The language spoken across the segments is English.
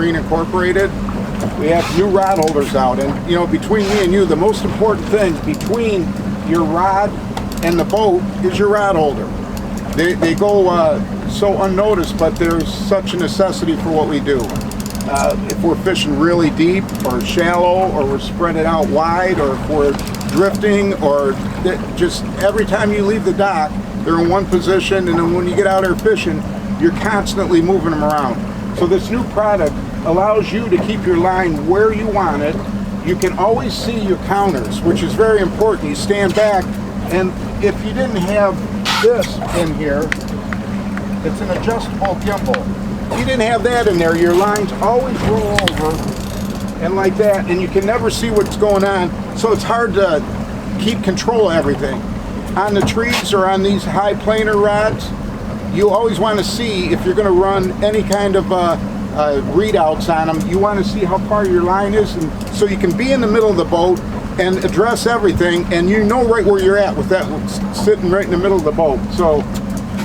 Marine Incorporated. We have new rod holders out, and you know, between me and you, the most important thing between your rod and the boat is your rod holder. They go so unnoticed, but there's such a necessity for what we do. If we're fishing really deep or shallow, or we're spreading out wide, or if we're drifting, or just every time you leave the dock, they're in one position, and then when you get out there fishing, you're constantly moving them around. So this new product allows you to keep your line where you want it. You can always see your counters, which is very important. You stand back, and if you didn't have this in here, it's an adjustable gimbal. If you didn't have that in there, your lines always roll over and like that, and you can never see what's going on, so it's hard to keep control of everything. On the trees or on these high planer rods, you always want to see if you're going to run any kind of readouts on them. You want to see how far your line is, and so you can be in the middle of the boat and address everything, and you know right where you're at with that sitting right in the middle of the boat. So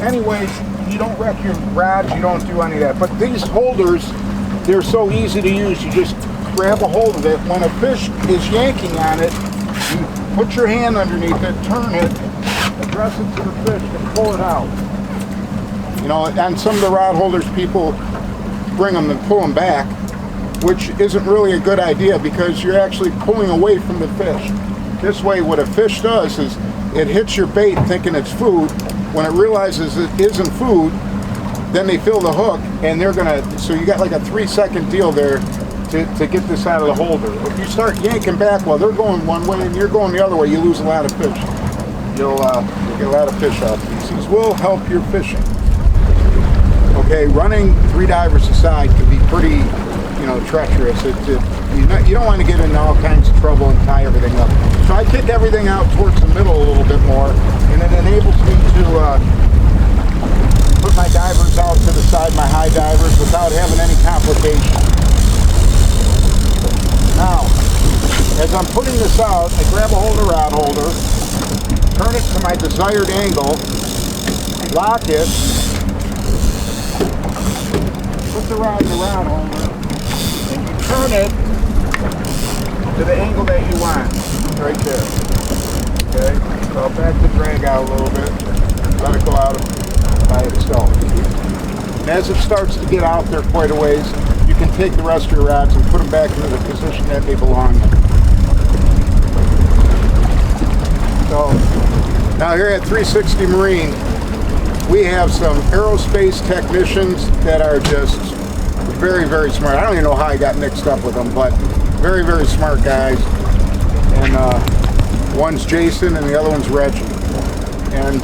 anyways, you don't wreck your rods, you don't do any of that. But these holders, they're so easy to use. You just grab a hold of it. When a fish is yanking on it, you put your hand underneath it, turn it, address it to the fish, and pull it out. You know, on some of the rod holders, people bring them and pull them back, which isn't really a good idea because you're actually pulling away from the fish. This way, what a fish does is it hits your bait thinking it's food. When it realizes it isn't food, then they feel the hook, and they're gonna, so you got like a 3-second deal there to get this out of the holder. If you start yanking back while they're going one way and you're going the other way, you lose a lot of fish. You'll get a lot of fish out. These will help your fishing. Okay, running 3 divers aside can be pretty, you know, treacherous. You don't want to get into all kinds of trouble and tie everything up. So I kick everything out towards the middle a little bit more, and it enables me to put my divers out to the side, my high divers, without having any complication. Now, as I'm putting this out, I grab a hold of the rod holder, turn it to my desired angle, lock it, put the rod in the rod holder, and you turn it to the angle that you want, right there. Okay, so I'll back the drag out a little bit, let it go out by itself. And as it starts to get out there quite a ways, you can take the rest of your rods and put them back into the position that they belong in. So, now here at 360 Marine, we have some aerospace technicians that are just very, very smart. I don't even know how I got mixed up with them, but very, very smart guys. And one's Jason and the other one's Reggie. And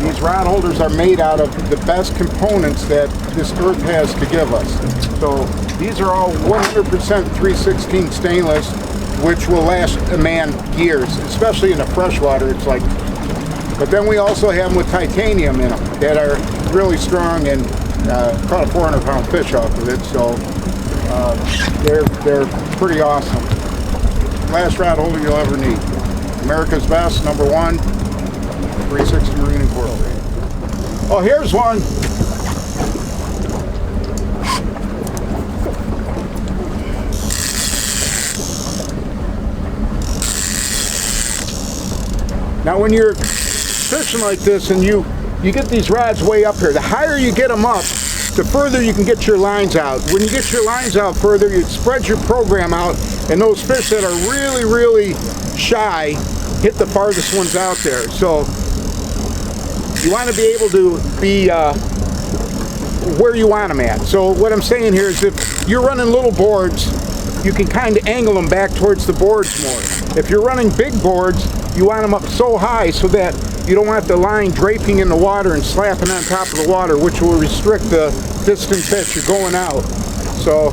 these rod holders are made out of the best components that this earth has to give us. So these are all 100% 316 stainless, which will last a man years, especially in the freshwater. It's like, but then we also have them with titanium in them that are really strong, and caught a 400-pound fish off of it. So they're pretty awesome. Last rod holder you'll ever need. America's best, #1, 360 Marine Incorporated. Oh, here's one. Now when you're fishing like this and you get these rods way up here, the higher you get them up, the further you can get your lines out. When you get your lines out further, you spread your program out, and those fish that are really, really shy hit the farthest ones out there. So you want to be able to be where you want them at. So what I'm saying here is if you're running little boards, you can kind of angle them back towards the boards more. If you're running big boards, you want them up so high so that you don't want the line draping in the water and slapping on top of the water, which will restrict the distance that you're going out. So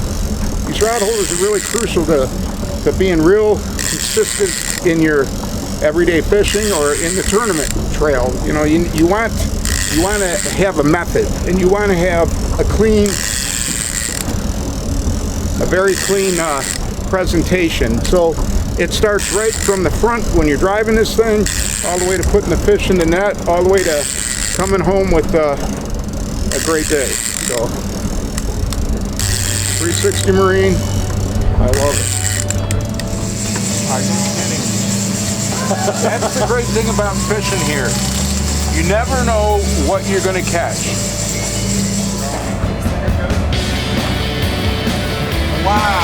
these rod holders are really crucial to being real consistent in your everyday fishing or in the tournament trail. You know, you want to have a method, and you want to have a very clean presentation. So it starts right from the front when you're driving this thing, all the way to putting the fish in the net, all the way to coming home with a great day. So 360 Marine. I love it. Are you kidding? That's the great thing about fishing here. You never know what you're going to catch. Wow.